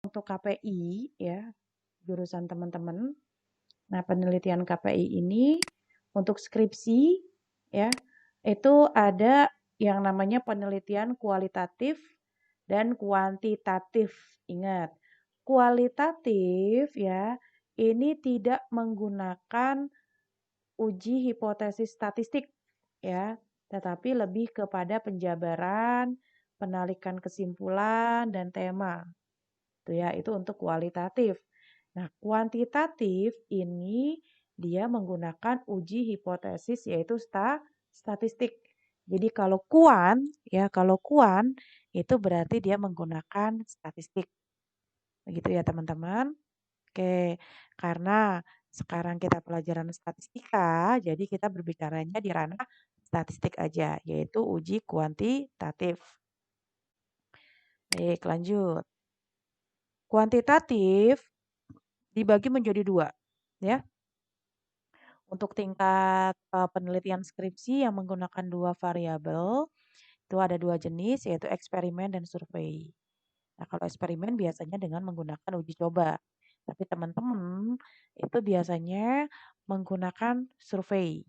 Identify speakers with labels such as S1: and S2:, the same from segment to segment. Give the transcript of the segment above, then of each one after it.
S1: untuk KPI ya, jurusan teman-teman. Nah, penelitian KPI ini untuk skripsi ya, itu ada yang namanya penelitian kualitatif dan kuantitatif. Ingat, kualitatif ya, ini tidak menggunakan uji hipotesis statistik ya, tetapi lebih kepada penjabaran, penarikan kesimpulan dan tema. Itu ya, itu untuk kualitatif. Nah, kuantitatif ini dia menggunakan uji hipotesis yaitu statistik. Jadi kalau kuan itu berarti dia menggunakan statistik. Begitu ya, teman-teman. Oke, karena sekarang kita pelajaran statistika, jadi kita berbicaranya di ranah statistik aja, yaitu uji kuantitatif. Baik, lanjut. Kuantitatif dibagi menjadi dua, ya. Untuk tingkat penelitian skripsi yang menggunakan dua variabel, itu ada dua jenis, yaitu eksperimen dan survei. Nah, kalau eksperimen biasanya dengan menggunakan uji coba. Tapi teman-teman itu biasanya menggunakan survei.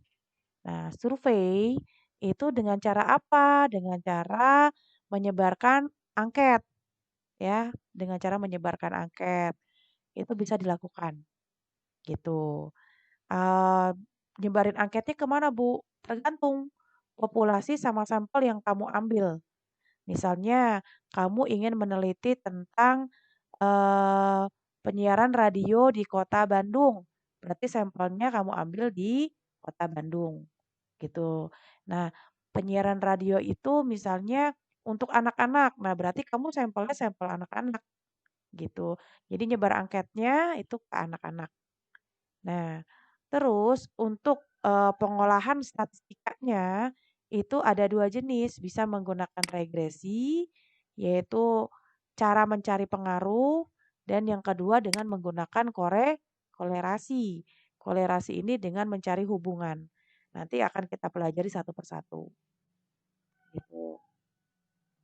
S1: Nah, survei itu dengan cara apa? Dengan cara menyebarkan angket, ya. Dengan cara menyebarkan angket. Itu bisa dilakukan, gitu. Eee, nyebarin angketnya kemana Bu? Tergantung populasi sama sampel yang kamu ambil. Misalnya kamu ingin meneliti tentang, eee, penyiaran radio di Kota Bandung, berarti sampelnya kamu ambil di Kota Bandung, gitu. Nah, penyiaran radio itu misalnya untuk anak-anak, nah berarti kamu sampelnya sampel anak-anak, gitu. Jadi nyebar angketnya itu ke anak-anak. Nah, terus untuk, pengolahan statistikanya, itu ada 2 jenis, bisa menggunakan regresi, yaitu cara mencari pengaruh, dan yang kedua dengan menggunakan kolerasi. Kolerasi ini dengan mencari hubungan. Nanti akan kita pelajari satu persatu, gitu.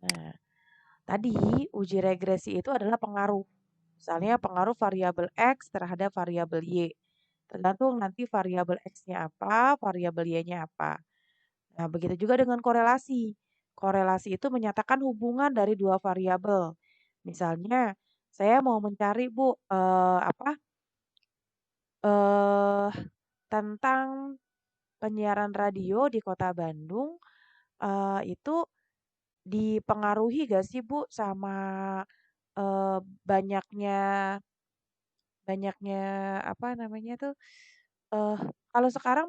S1: Nah, tadi uji regresi itu adalah pengaruh. Misalnya pengaruh variabel X terhadap variabel Y. Tergantung nanti variabel X-nya apa, variabel Y-nya apa. Nah, begitu juga dengan korelasi. Korelasi itu menyatakan hubungan dari dua variabel. Misalnya, saya mau mencari Bu, eh, tentang penyiaran radio di Kota Bandung, itu dipengaruhi gak sih Bu sama eh, banyaknya banyaknya apa namanya tuh? eh Kalau sekarang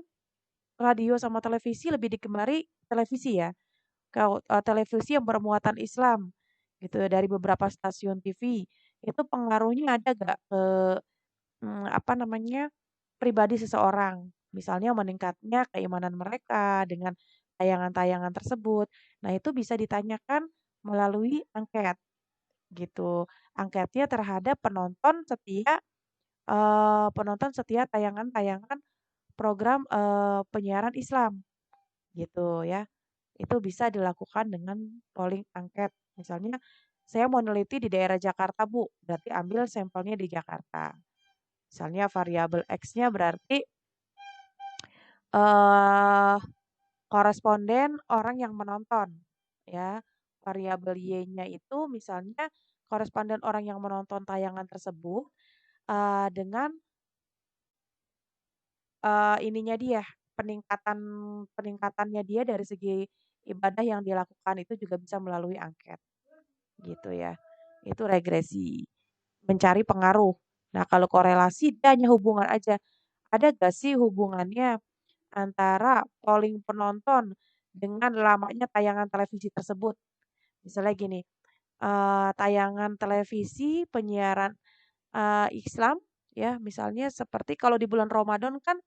S1: radio sama televisi lebih digemari televisi ya. Kalau televisi yang bermuatan Islam gitu ya, dari beberapa stasiun TV. Itu pengaruhnya ada gak ke apa namanya, pribadi seseorang? Misalnya meningkatnya keimanan mereka dengan tayangan-tayangan tersebut. Nah, itu bisa ditanyakan melalui angket gitu. Angketnya terhadap penonton setia tayangan-tayangan program, penyiaran Islam, gitu ya. Itu bisa dilakukan dengan polling angket. Misalnya, saya mau neliti di daerah Jakarta, Bu, berarti ambil sampelnya di Jakarta. Misalnya variabel X-nya berarti, eee, koresponden orang yang menonton, ya. Variabel Y-nya itu misalnya koresponden orang yang menonton tayangan tersebut, dengan ininya dia, peningkatan peningkatannya dia dari segi ibadah yang dilakukan itu juga bisa melalui angket, gitu ya. Itu regresi, mencari pengaruh. Nah, kalau korelasi dia hanya hubungan aja. Ada gak sih hubungannya antara polling penonton dengan lamanya tayangan televisi tersebut? Misalnya gini, tayangan televisi penyiaran, Islam ya, misalnya seperti kalau di bulan Ramadan kan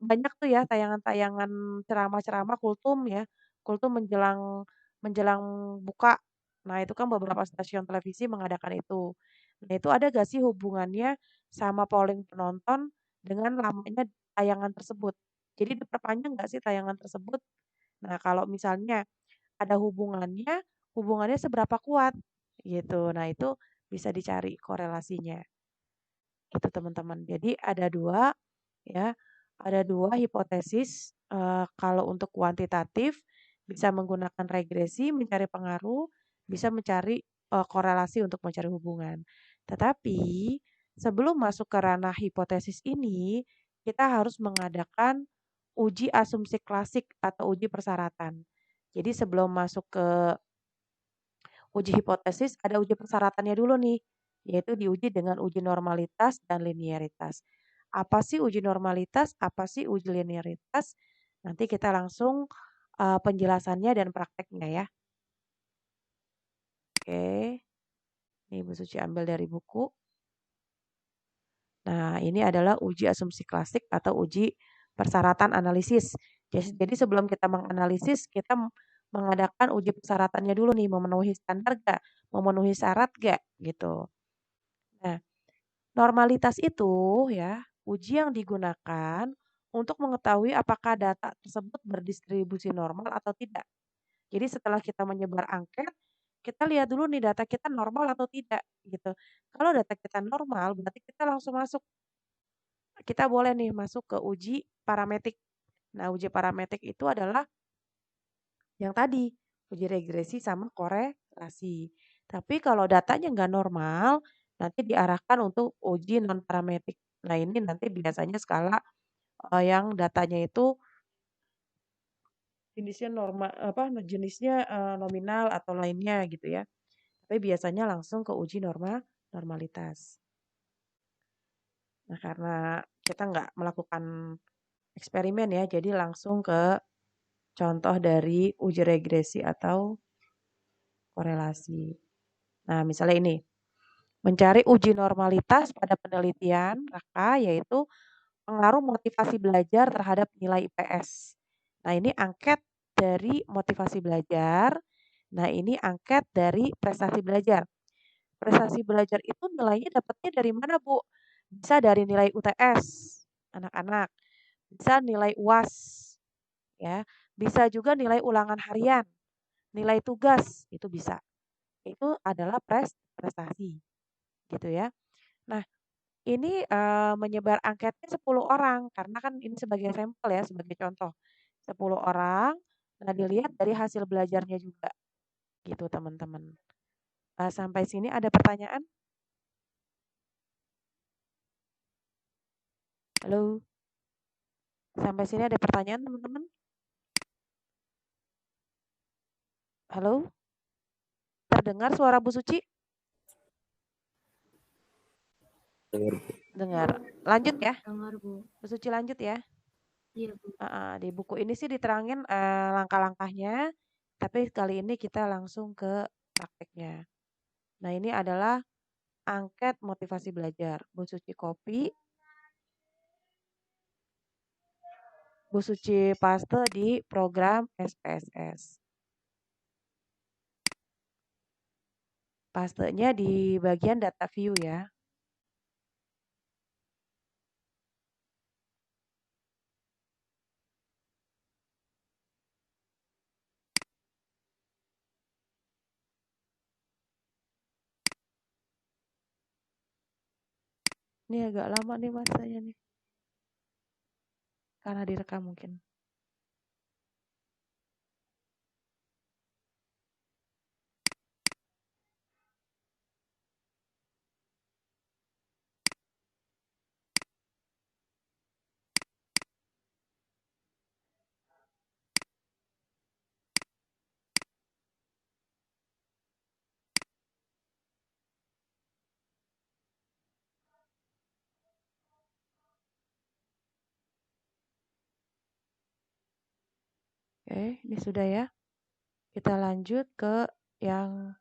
S1: banyak tuh ya tayangan-tayangan ceramah-ceramah kultum ya, kultum menjelang menjelang buka. Nah, itu kan beberapa stasiun televisi mengadakan itu. Nah, itu ada gak sih hubungannya sama polling penonton dengan lamanya tayangan tersebut? Jadi diperpanjang nggak sih tayangan tersebut? Nah, kalau misalnya ada hubungannya, hubungannya seberapa kuat gitu. Nah, itu bisa dicari korelasinya. Itu teman-teman. Jadi ada dua ya, ada dua hipotesis kalau untuk kuantitatif bisa menggunakan regresi mencari pengaruh, bisa mencari korelasi untuk mencari hubungan. Tetapi sebelum masuk ke ranah hipotesis ini, kita harus mengadakan uji asumsi klasik atau uji persyaratan. Jadi sebelum masuk ke uji hipotesis, ada uji persyaratannya dulu nih, yaitu diuji dengan uji normalitas dan linearitas. Apa sih uji normalitas? Apa sih uji linearitas? Nanti kita langsung penjelasannya dan prakteknya ya. Oke, ini Bu Suci ambil dari buku. Nah, ini adalah uji asumsi klasik atau uji persyaratan analisis. Jadi sebelum kita menganalisis, kita mengadakan uji persyaratannya dulu nih, memenuhi standar gak, memenuhi syarat gak, gitu. Nah, normalitas itu ya, uji yang digunakan untuk mengetahui apakah data tersebut berdistribusi normal atau tidak. Jadi setelah kita menyebar angket, kita lihat dulu nih data kita normal atau tidak gitu. Kalau data kita normal, berarti kita langsung masuk. Kita boleh nih masuk ke uji parametrik. Nah, uji parametrik itu adalah yang tadi, uji regresi sama korelasi. Tapi kalau datanya nggak normal, nanti diarahkan untuk uji non parametrik. Nah, ini nanti biasanya skala yang datanya itu jenisnya jenisnya nominal atau lainnya gitu ya. Tapi biasanya langsung ke uji normalitas. Nah, karena kita nggak melakukan eksperimen ya, jadi langsung ke contoh dari uji regresi atau korelasi. Nah, misalnya ini, mencari uji normalitas pada penelitian Raka yaitu pengaruh motivasi belajar terhadap nilai IPS. Nah, ini angket dari motivasi belajar. Nah, ini angket dari prestasi belajar. Prestasi belajar itu nilainya dapatnya dari mana, Bu? Bisa dari nilai UTS anak-anak, bisa nilai UAS, ya, bisa juga nilai ulangan harian, nilai tugas, itu bisa. Itu adalah prestasi, gitu ya. Nah, ini menyebar angketnya 10 orang, karena kan ini sebagai sampel ya, sebagai contoh. 10 orang, nah dilihat dari hasil belajarnya juga, gitu teman-teman. Sampai sini ada pertanyaan? Halo? Sampai sini ada pertanyaan teman-teman? Halo? Terdengar suara Bu Suci?
S2: Dengar.
S1: Dengar. Lanjut ya?
S3: Dengar, Bu.
S1: Bu Suci lanjut ya?
S3: Iya, Bu.
S1: Di buku ini sih diterangin langkah-langkahnya, tapi kali ini kita langsung ke prakteknya. Nah, ini adalah angket motivasi belajar. Bu Suci copy, Bu Suci paste di program SPSS. Pastenya di bagian data view ya. Ini agak lama nih masanya nih. Karena direkam mungkin. Oke, ini sudah ya. Kita lanjut ke yang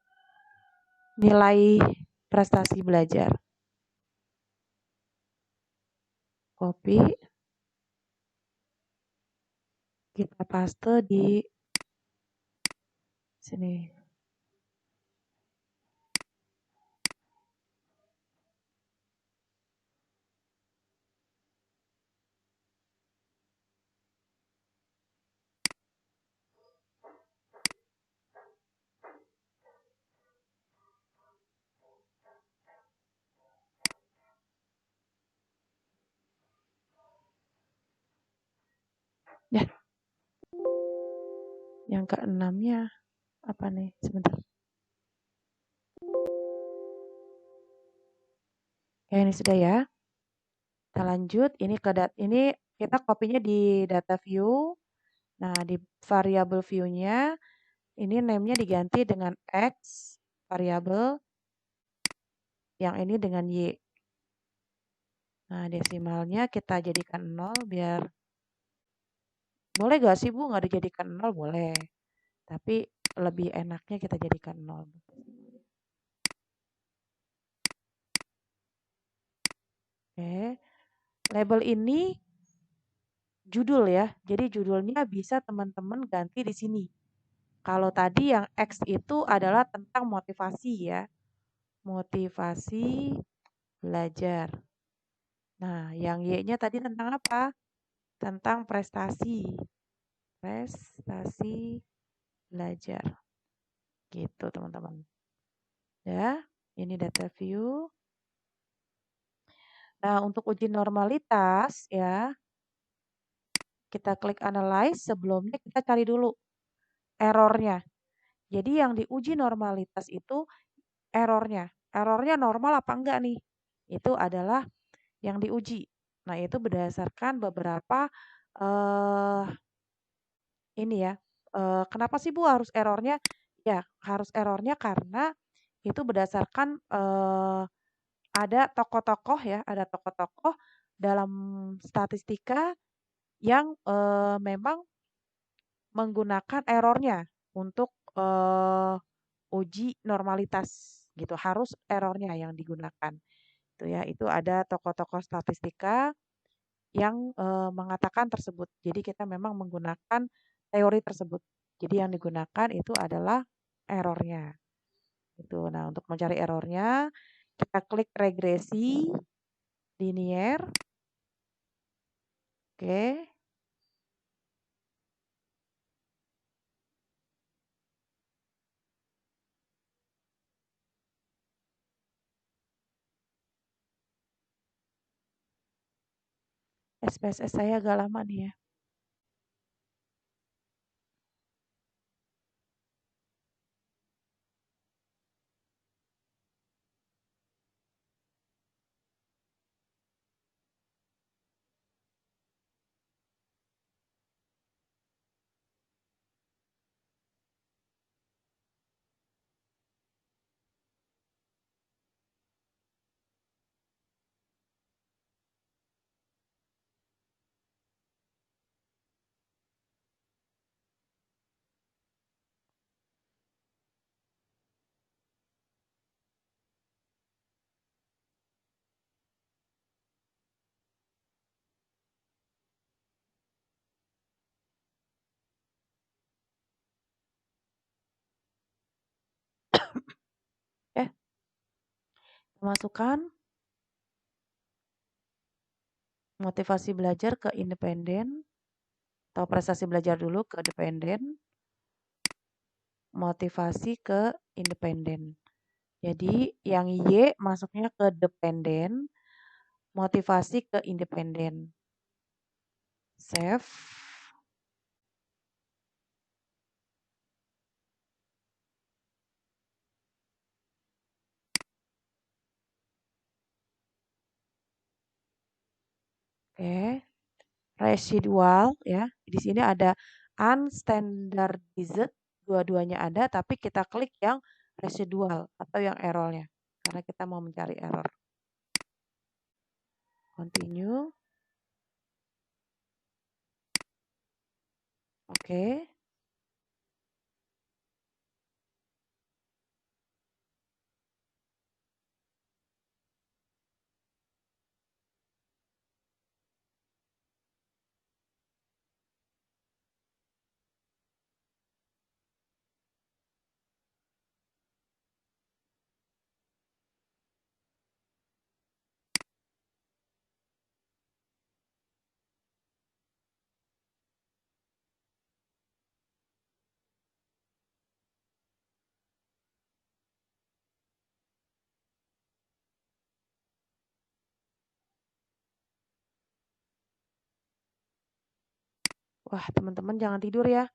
S1: nilai prestasi belajar. Copy. Kita paste di sini. Yang keenamnya apa nih? Sebentar. Ya ini sudah ya. Kita lanjut. Ini kita copy-nya di data view. Nah, di variable view-nya ini name-nya diganti dengan X variable, yang ini dengan Y. Nah, desimalnya kita jadikan 0 biar boleh gak sih Bu nggak dijadikan 0? Boleh. Tapi lebih enaknya kita jadikan 0. Oke. Label ini judul ya. Jadi judulnya bisa teman-teman ganti di sini. Kalau tadi yang X itu adalah tentang motivasi ya. Motivasi belajar. Nah, yang Y-nya tadi tentang apa? Tentang prestasi. Prestasi belajar. Gitu, teman-teman. Ya, ini data view. Nah, untuk uji normalitas ya, kita klik analyze, sebelumnya kita cari dulu errornya. Jadi yang diuji normalitas itu errornya. Errornya normal apa enggak nih? Itu adalah yang diuji. Nah, itu berdasarkan beberapa eh ini ya. Kenapa sih Bu harus errornya? Ya, harus errornya karena itu berdasarkan ada tokoh-tokoh ya, ada tokoh-tokoh dalam statistika yang memang menggunakan errornya untuk uji normalitas gitu. Harus errornya yang digunakan. Itu ya, itu ada tokoh-tokoh statistika yang mengatakan tersebut. Jadi kita memang menggunakan teori tersebut. Jadi yang digunakan itu adalah errornya. Itu. Nah, untuk mencari errornya kita klik regresi linear. Oke. SPSS saya agak lama nih ya. Eh, masukkan motivasi belajar ke independen atau prestasi belajar dulu ke dependen, motivasi ke independen. Jadi yang Y masuknya ke dependen, motivasi ke independen. Save. Oke. Residual ya. Di sini ada unstandardized, dua-duanya ada, tapi kita klik yang residual atau yang errornya karena kita mau mencari error. Continue. Oke. Wah, teman-teman jangan tidur ya.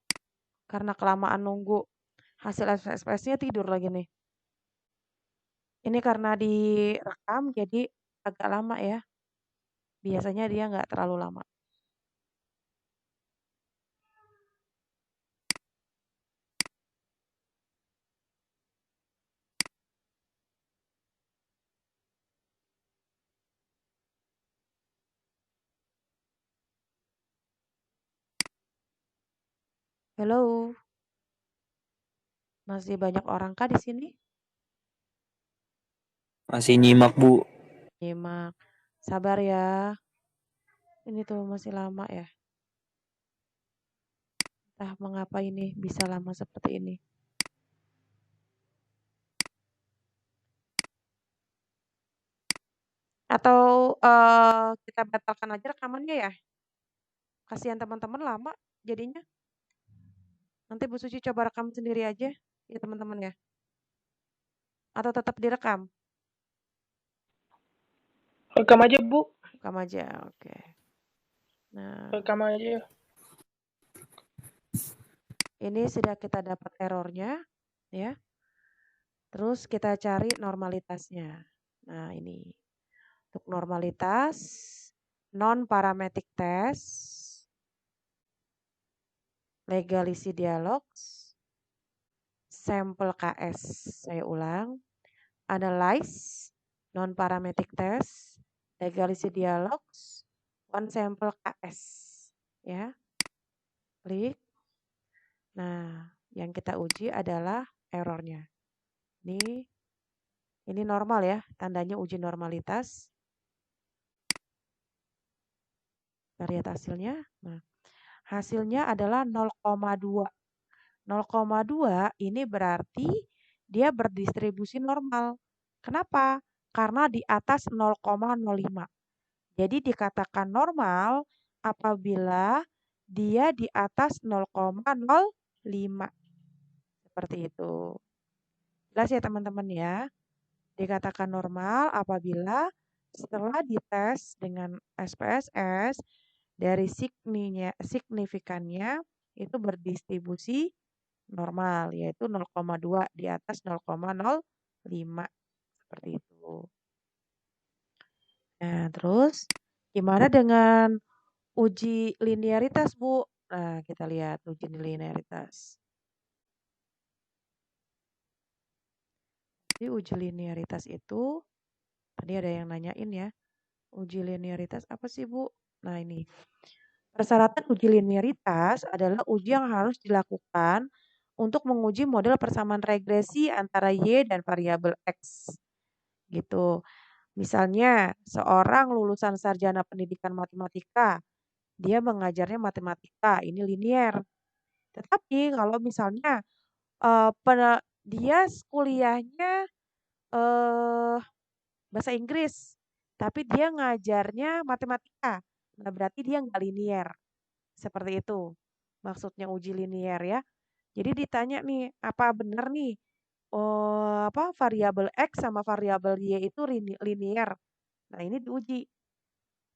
S1: Karena kelamaan nunggu hasil SPS-nya tidur lagi nih. Ini karena direkam jadi agak lama ya. Biasanya dia nggak terlalu lama. Hello, masih banyak orang kah di sini?
S2: Masih nyimak, Bu.
S1: Nyimak. Sabar ya. Ini tuh masih lama ya. Entah mengapa ini bisa lama seperti ini. Atau kita batalkan aja rekamannya ya? Kasihan teman-teman lama jadinya. Nanti Bu Suci coba rekam sendiri aja ya teman-teman ya. Atau tetap direkam?
S3: Rekam aja, Bu.
S1: Rekam aja, oke. Nah,
S3: Rekam aja.
S1: ini sudah kita dapat errornya ya. Terus kita cari normalitasnya. Nah, ini. Untuk normalitas non-parametric test, legalisi dialogs, sampel KS. Saya ulang. Analyze, non-parametric test, legalisi dialogs, one sample KS. Ya, klik. Nah, yang kita uji adalah errornya. Ini normal ya, tandanya uji normalitas. Kita lihat hasilnya. Nah, hasilnya adalah 0,2. 0,2 ini berarti dia berdistribusi normal. Kenapa? Karena di atas 0,05. Jadi dikatakan normal apabila dia di atas 0,05. Seperti itu. Jelas ya teman-teman ya. Dikatakan normal apabila setelah dites dengan SPSS dari signifikannya itu berdistribusi normal yaitu 0,2 di atas 0,05 seperti itu. Nah, terus gimana dengan uji linearitas, Bu? Nah, kita lihat uji linearitas. Jadi uji linearitas itu tadi ada yang nanyain ya. Uji linearitas apa sih, Bu? Nah, ini. Persyaratan uji linearitas adalah uji yang harus dilakukan untuk menguji model persamaan regresi antara Y dan variabel X. Gitu. Misalnya, seorang lulusan sarjana pendidikan matematika, dia mengajarnya matematika, ini linear. Tetapi kalau misalnya dia kuliahnya bahasa Inggris, tapi dia ngajarnya matematika, nah berarti dia nggak linear. Seperti itu maksudnya uji linear ya. Jadi ditanya nih, apa benar nih variabel X sama variabel Y itu linear? Nah, ini diuji.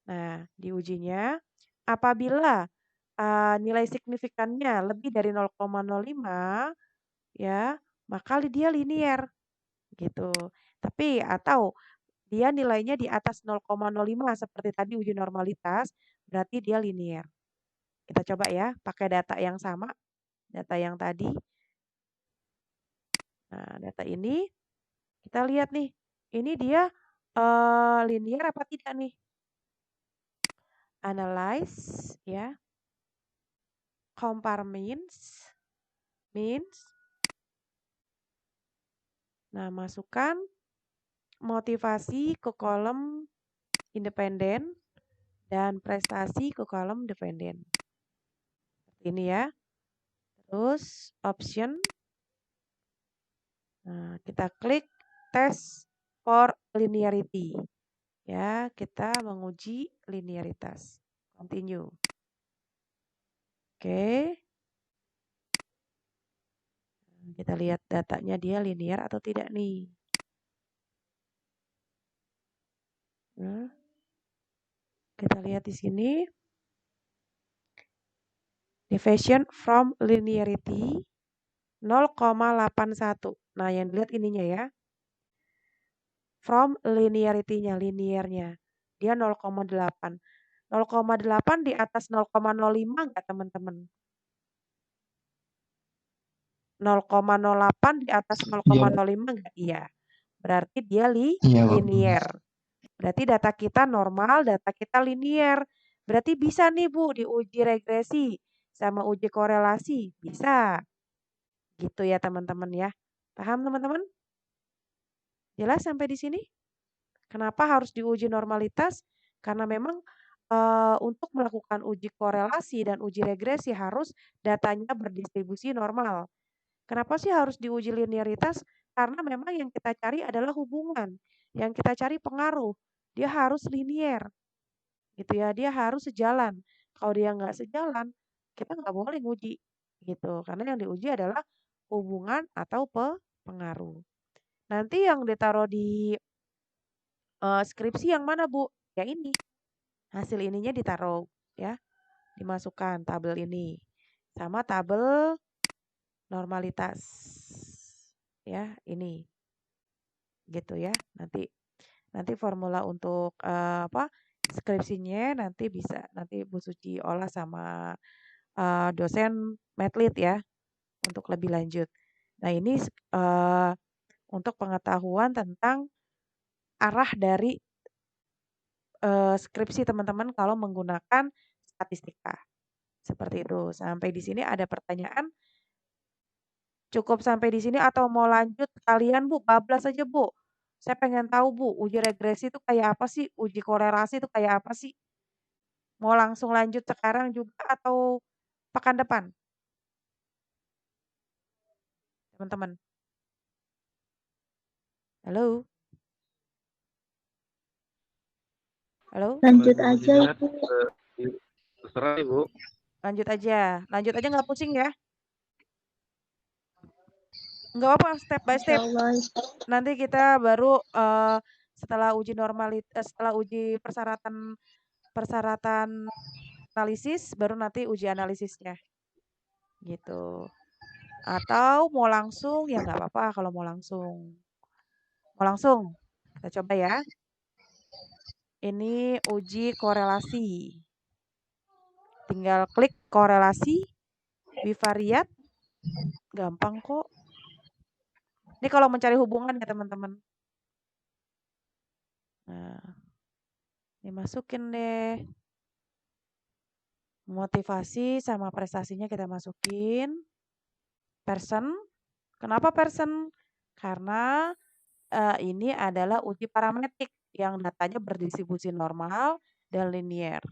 S1: Nah, diujinya apabila nilai signifikannya lebih dari 0,05 ya, maka dia linear gitu. Tapi atau dia nilainya di atas 0,05 seperti tadi uji normalitas, berarti dia linear. Kita coba ya, pakai data yang sama, data yang tadi. Nah, data ini kita lihat nih, ini dia linear apa tidak nih? Analyze ya. Compare means. Nah, masukkan motivasi ke kolom independen dan prestasi ke kolom dependen. Ini ya. Terus option. Nah, kita klik test for linearity. Ya, kita menguji linearitas. Continue. Oke. Kita lihat datanya dia linear atau tidak nih. Nah, kita lihat di sini. Deviation from linearity 0,81. Nah, yang dilihat ininya ya. From linearity-nya, linearnya. Dia 0,8. 0,8 di atas 0,05 nggak teman-teman? 0,08 di atas
S2: Iya,
S1: 0,05 nggak? Iya. Berarti dia
S2: iya, Bu.
S1: linear. Berarti data kita normal, data kita linear. Berarti bisa nih Bu diuji regresi sama uji korelasi. Bisa. Gitu ya teman-teman ya. Paham teman-teman? Jelas sampai di sini? Kenapa harus diuji normalitas? Karena memang untuk melakukan uji korelasi dan uji regresi harus datanya berdistribusi normal. Kenapa sih harus diuji linearitas? Karena memang yang kita cari adalah hubungan, yang kita cari pengaruh. Dia harus linear, gitu ya. Dia harus sejalan. Kalau dia nggak sejalan, kita nggak boleh nguji, gitu. Karena yang diuji adalah hubungan atau pengaruh. Nanti yang ditaruh di skripsi yang mana Bu? Ya ini, hasil ininya ditaruh ya, dimasukkan tabel ini. Sama tabel normalitas. Ya, ini. Gitu ya. Nanti formula untuk apa? Skripsinya nanti Bu Suci olah sama dosen Medlit ya untuk lebih lanjut. Nah, ini untuk pengetahuan tentang arah dari skripsi teman-teman kalau menggunakan statistika. Seperti itu. Sampai di sini ada pertanyaan? Cukup sampai di sini atau mau lanjut kalian Bu? Bablas aja Bu. Saya pengen tahu Bu, uji regresi itu kayak apa sih? Uji korelasi itu kayak apa sih? Mau langsung lanjut sekarang juga atau pekan depan? Teman-teman. Halo? Halo?
S3: Lanjut aja, Bu.
S2: Terserah Ibu.
S1: Lanjut aja. Lanjut aja nggak pusing ya? Nggak apa, step by step. Nanti kita baru setelah uji setelah uji persyaratan analisis, baru nanti uji analisisnya. Gitu. Atau mau langsung, ya nggak apa-apa kalau mau langsung. Mau langsung? Kita coba ya. Ini uji korelasi. Tinggal klik korelasi, bivariat. Gampang kok. Ini kalau mencari hubungan ya teman-teman. Nah, dimasukin deh. Motivasi sama prestasinya kita masukin. Person. Kenapa person? Karena ini adalah uji parametrik yang datanya berdistribusi normal dan linear.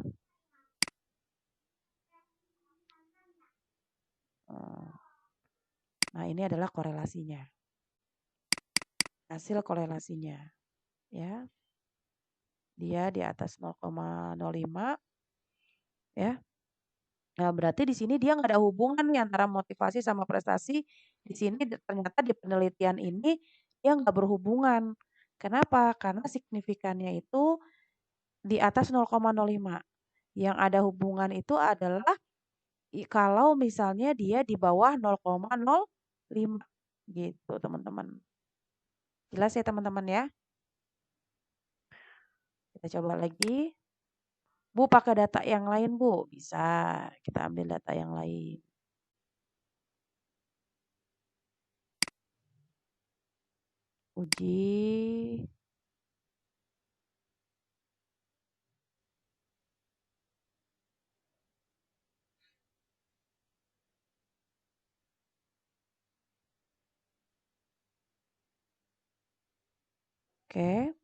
S1: Nah, ini adalah korelasinya. Hasil korelasinya. Ya. Dia di atas 0,05 ya. Nah, berarti di sini dia nggak ada hubungan nih antara motivasi sama prestasi. Di sini ternyata di penelitian ini dia nggak berhubungan. Kenapa? Karena signifikannya itu di atas 0,05. Yang ada hubungan itu adalah kalau misalnya dia di bawah 0,05 gitu teman-teman. Jelas ya teman-teman ya? Kita coba lagi. Bu pakai data yang lain Bu? Bisa, kita ambil data yang lain. Uji. Oke.